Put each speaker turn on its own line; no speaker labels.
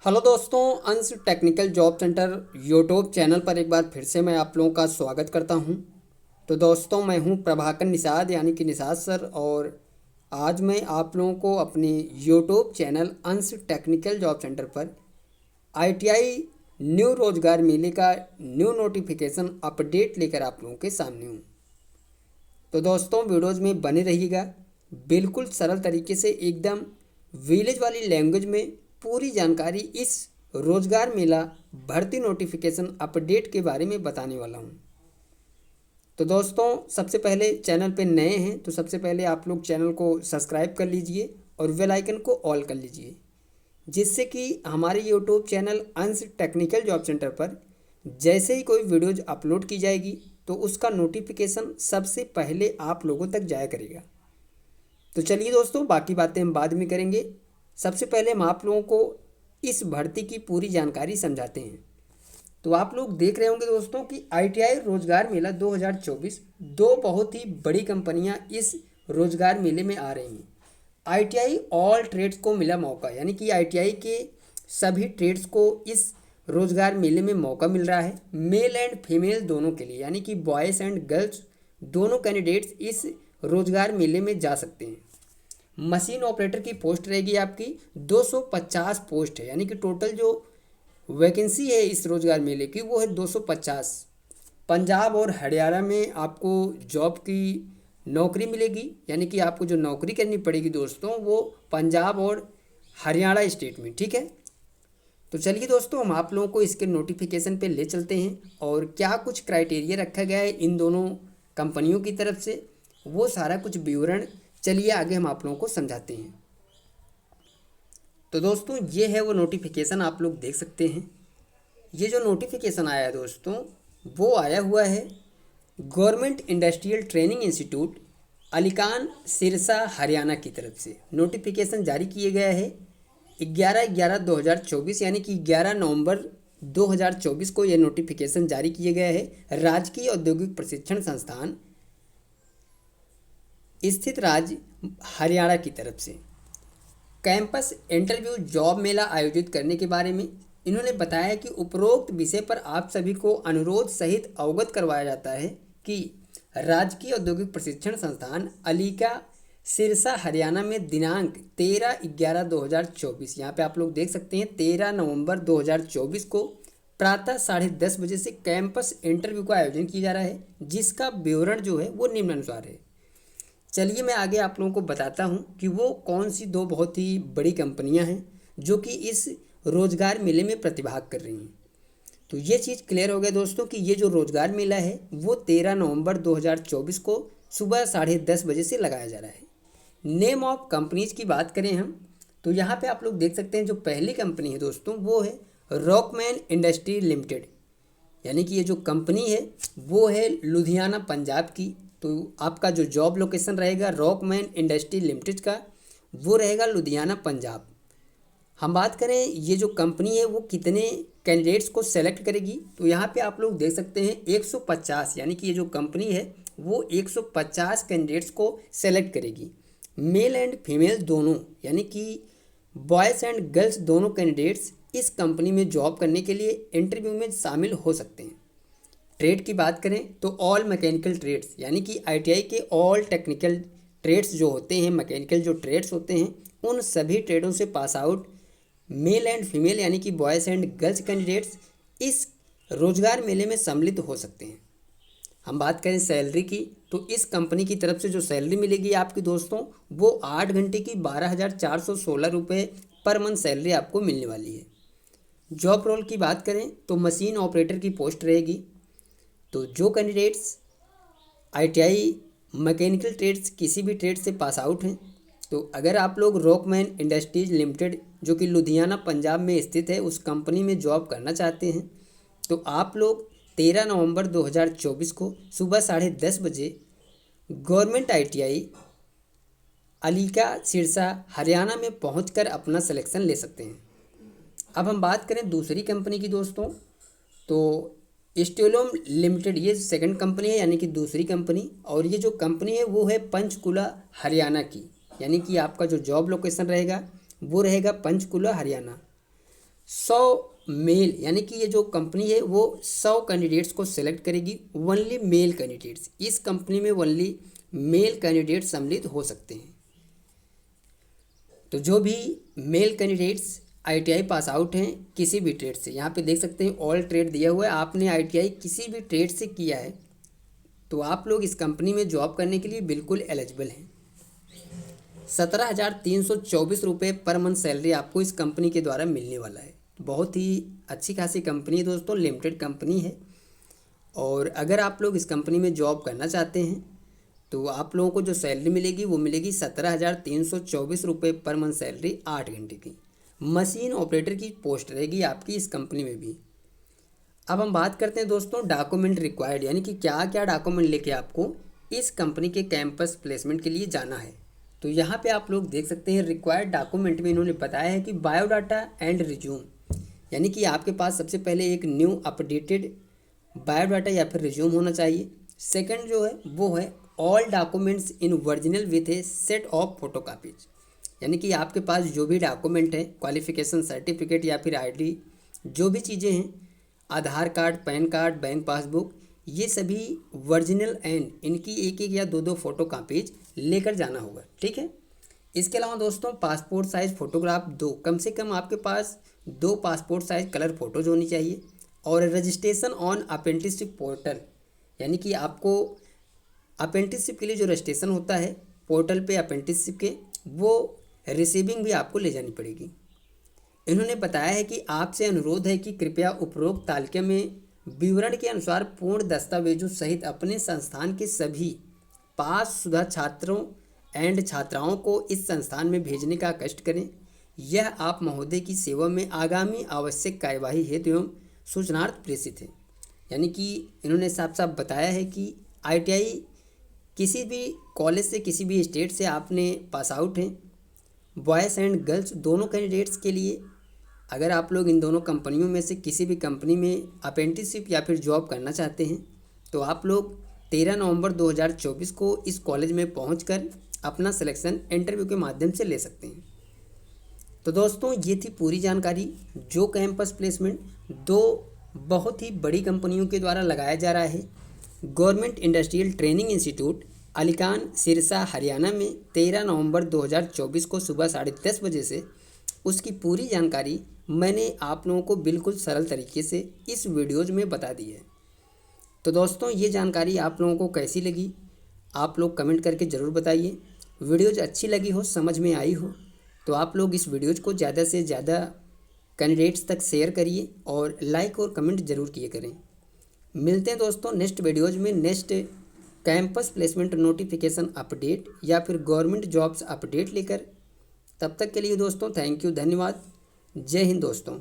Hello दोस्तों, अंश technical job centre YouTube channel पर एक बार फिर से मैं आप लोगों का स्वागत करता हूं। तो दोस्तों, मैं हूं प्रभाकर निषाद यानी कि निषाद सर। और आज मैं आप लोगों को अपनी यूट्यूब चैनल अंश टेक्निकल जॉब सेंटर पर आईटीआई न्यू रोजगार मेले का न्यू नोटिफिकेशन अपडेट लेकर आप लोगों के सामने हूं। तो दोस्तों, वीडियोज़ में बने रहिएगा। बिल्कुल सरल तरीके से एकदम विलेज वाली लैंग्वेज में पूरी जानकारी इस रोजगार मेला भर्ती नोटिफिकेशन अपडेट के बारे में बताने वाला हूँ। तो दोस्तों, सबसे पहले चैनल पे नए हैं तो सबसे पहले आप लोग चैनल को सब्सक्राइब कर लीजिए और बेल आइकन को ऑल कर लीजिए, जिससे कि हमारे यूट्यूब चैनल अंश टेक्निकल जॉब सेंटर पर जैसे ही कोई वीडियोज अपलोड की जाएगी तो उसका नोटिफिकेशन सबसे पहले आप लोगों तक जाया करेगा। तो चलिए दोस्तों, बाकी बातें हम बाद में करेंगे। सबसे पहले हम आप लोगों को इस भर्ती की पूरी जानकारी समझाते हैं। तो आप लोग देख रहे होंगे दोस्तों कि आईटीआई रोजगार मेला 2024 दो बहुत ही बड़ी कंपनियां इस रोजगार मेले में आ रही हैं। आईटीआई ऑल ट्रेड्स को मिला मौका, यानी कि आईटीआई के सभी ट्रेड्स को इस रोजगार मेले में मौका मिल रहा है। मेल एंड फीमेल दोनों के लिए, यानी कि बॉयज़ एंड गर्ल्स दोनों कैंडिडेट्स इस रोजगार मेले में जा सकते हैं। मशीन ऑपरेटर की पोस्ट रहेगी आपकी 250 पोस्ट है, यानी कि टोटल जो वैकेंसी है इस रोजगार मेले की वो है 250। पंजाब और हरियाणा में आपको जॉब की नौकरी मिलेगी, यानी कि आपको जो नौकरी करनी पड़ेगी दोस्तों वो पंजाब और हरियाणा स्टेट में, ठीक है। तो चलिए दोस्तों, हम आप लोगों को इसके नोटिफिकेशन पे ले चलते हैं और क्या कुछ क्राइटेरिया रखा गया है इन दोनों कंपनियों की तरफ से, वो सारा कुछ विवरण चलिए आगे हम आप लोगों को समझाते हैं। तो दोस्तों, ये है वो नोटिफिकेशन, आप लोग देख सकते हैं। ये जो नोटिफिकेशन आया है दोस्तों, वो आया हुआ है government industrial training institute Alikan Sirsa Haryana की तरफ से। नोटिफिकेशन जारी किए गया है 11/11/2024, यानी कि 11 नवंबर 2024 को यह नोटिफिकेशन जारी किया गया है। राजकीय औद्योगिक प्रशिक्षण संस्थान स्थित राज्य हरियाणा की तरफ से कैंपस इंटरव्यू जॉब मेला आयोजित करने के बारे में इन्होंने बताया कि उपरोक्त विषय पर आप सभी को अनुरोध सहित अवगत करवाया जाता है कि राजकीय औद्योगिक प्रशिक्षण संस्थान अलीका सिरसा हरियाणा में दिनांक 13/11/2024, यहाँ पे आप लोग देख सकते हैं 13 नवंबर 2024 को प्रातः 10:30 बजे से कैंपस इंटरव्यू का आयोजन किया जा रहा है, जिसका विवरण जो है वो निम्नानुसार है। चलिए मैं आगे आप लोगों को बताता हूँ कि वो कौन सी दो बहुत ही बड़ी कंपनियाँ हैं जो कि इस रोजगार मेले में प्रतिभाग कर रही हैं। तो ये चीज़ क्लियर हो गया दोस्तों कि ये जो रोजगार मेला है वो 13 नवंबर 2024 को सुबह 10:30 बजे से लगाया जा रहा है। नेम ऑफ कंपनीज की बात करें हम, तो यहाँ पे आप लोग देख सकते हैं जो पहली कंपनी है दोस्तों वो है रॉकमैन इंडस्ट्री लिमिटेड, यानी कि ये जो कंपनी है वो है लुधियाना पंजाब की। तो आपका जो जॉब लोकेशन रहेगा रॉकमैन इंडस्ट्री लिमिटेड का वो रहेगा लुधियाना पंजाब। हम बात करें ये जो कंपनी है वो कितने कैंडिडेट्स को सेलेक्ट करेगी, तो यहाँ पे आप लोग देख सकते हैं 150, यानी कि ये जो कंपनी है वो 150 कैंडिडेट्स को सेलेक्ट करेगी। मेल एंड फीमेल दोनों, यानी कि बॉयज़ एंड गर्ल्स दोनों कैंडिडेट्स इस कंपनी में जॉब करने के लिए इंटरव्यू में शामिल हो सकते हैं। ट्रेड की बात करें तो ऑल मैकेनिकल ट्रेड्स, यानी कि आईटीआई के ऑल टेक्निकल ट्रेड्स जो होते हैं, मैकेनिकल जो ट्रेड्स होते हैं, उन सभी ट्रेडों से pass out male and female यानी कि बॉयज़ एंड गर्ल्स कैंडिडेट्स इस रोजगार मेले में सम्मिलित हो सकते हैं। हम बात करें सैलरी की, तो इस कंपनी की तरफ से जो सैलरी मिलेगी आपकी दोस्तों वो 8 घंटे की 12,416 रुपये पर मंथ सैलरी आपको मिलने वाली है। जॉब रोल की बात करें तो मशीन ऑपरेटर की पोस्ट रहेगी। तो जो कैंडिडेट्स आईटीआई मैकेनिकल ट्रेड्स किसी भी ट्रेड से पास आउट हैं, तो अगर आप लोग रॉकमैन इंडस्ट्रीज लिमिटेड जो कि लुधियाना पंजाब में स्थित है उस कंपनी में जॉब करना चाहते हैं, तो आप लोग 13 नवंबर 2024 को सुबह 10:30 बजे गवर्नमेंट आईटीआई अलीका सिरसा हरियाणा में पहुंचकर अपना सिलेक्शन ले सकते हैं। अब हम बात करें दूसरी कंपनी की दोस्तों, तो स्टेलोम लिमिटेड ये सेकंड कंपनी है, यानी कि दूसरी कंपनी। और ये जो कंपनी है वो है पंचकुला हरियाणा की, यानी कि आपका जो जॉब लोकेशन रहेगा वो रहेगा पंचकुला हरियाणा। 100 मेल, यानी कि ये जो कंपनी है वो 100 कैंडिडेट्स को सिलेक्ट करेगी, ओनली मेल कैंडिडेट्स। इस कंपनी में ओनली मेल कैंडिडेट सम्मिलित हो सकते हैं। तो जो भी male candidates ITI pass out हैं किसी भी ट्रेड से, यहाँ पे देख सकते हैं ऑल ट्रेड दिया हुआ है, आपने आईटीआई किसी भी ट्रेड से किया है तो आप लोग इस कंपनी में जॉब करने के लिए बिल्कुल एलिजिबल हैं। 17,324 रुपये पर मंथ सैलरी आपको इस कंपनी के द्वारा मिलने वाला है। बहुत ही अच्छी खासी कंपनी है दोस्तों, लिमिटेड कंपनी है। और अगर आप लोग इस कंपनी में जॉब करना चाहते हैं तो आप लोगों को जो सैलरी मिलेगी वो मिलेगी 17,324 रुपये पर मंथ सैलरी, 8 घंटे की। मशीन ऑपरेटर की पोस्ट रहेगी आपकी इस कंपनी में भी। अब हम बात करते हैं दोस्तों डॉक्यूमेंट रिक्वायर्ड, यानी कि क्या क्या डॉक्यूमेंट लेके आपको इस कंपनी के कैंपस प्लेसमेंट के लिए जाना है। तो यहाँ पे आप लोग देख सकते हैं रिक्वायर्ड डॉक्यूमेंट में इन्होंने बताया है कि बायोडाटा एंड रिज्यूम, यानी कि आपके पास सबसे पहले एक न्यू अपडेटेड बायोडाटा या फिर रिज्यूम होना चाहिए। सेकंड जो है वो है all documents in original with A set of photocopies, यानी कि आपके पास जो भी डॉक्यूमेंट है, क्वालिफिकेशन सर्टिफिकेट या फिर आईडी, जो भी चीज़ें हैं, Aadhaar card, PAN card, bank passbook, ये सभी ओरिजिनल एंड इनकी एक एक या दो दो फोटो कॉपीज लेकर जाना होगा, ठीक है। इसके अलावा दोस्तों पासपोर्ट साइज़ फ़ोटोग्राफ दो, कम से कम आपके पास 2 पासपोर्ट साइज़ कलर फ़ोटोज़ होनी चाहिए। और रजिस्ट्रेशन ऑन अप्रेंटिसशिप पोर्टल, यानी कि आपको अप्रेंटिसशिप के लिए जो रजिस्ट्रेशन होता है पोर्टल पे अप्रेंटिसशिप के, वो रिसीविंग भी आपको ले जानी पड़ेगी। इन्होंने बताया है कि आपसे अनुरोध है कि कृपया उपरोक्त तालिका में विवरण के अनुसार पूर्ण दस्तावेजों सहित अपने संस्थान के सभी पासशुदा छात्रों एंड छात्राओं को इस संस्थान में भेजने का कष्ट करें। यह आप महोदय की सेवा में आगामी आवश्यक कार्यवाही हेतु एवं सूचनार्थ प्रेषित है। यानी कि इन्होंने साफ साफ बताया है कि आईटीआई किसी भी कॉलेज से, किसी भी स्टेट से आपने पास आउट हैं, बॉयज़ एंड गर्ल्स दोनों कैंडिडेट्स के लिए, अगर आप लोग इन दोनों कंपनियों में से किसी भी कंपनी में अप्रेंटिसशिप या फिर जॉब करना चाहते हैं तो आप लोग 13 नवंबर 2024 को इस कॉलेज में पहुंचकर अपना सिलेक्शन इंटरव्यू के माध्यम से ले सकते हैं। तो दोस्तों ये थी पूरी जानकारी, जो कैंपस प्लेसमेंट 2 बहुत ही बड़ी कंपनियों के द्वारा लगाया जा रहा है। Government industrial training institute Alikan Sirsa Haryana में 13 नवंबर 2024 को सुबह 10:30 बजे से, उसकी पूरी जानकारी मैंने आप लोगों को बिल्कुल सरल तरीके से इस वीडियोज़ में बता दी है। तो दोस्तों ये जानकारी आप लोगों को कैसी लगी आप लोग कमेंट करके ज़रूर बताइए। वीडियोज़ अच्छी लगी हो, समझ में आई हो तो आप लोग इस वीडियोज़ को ज़्यादा से ज़्यादा कैंडिडेट्स तक शेयर करिए और लाइक और कमेंट ज़रूर किए करें। मिलते हैं दोस्तों नेक्स्ट वीडियोज़ में, next campus placement notification update या फिर गवर्नमेंट जॉब्स अपडेट लेकर। तब तक के लिए दोस्तों थैंक यू, धन्यवाद, जय हिंद दोस्तों।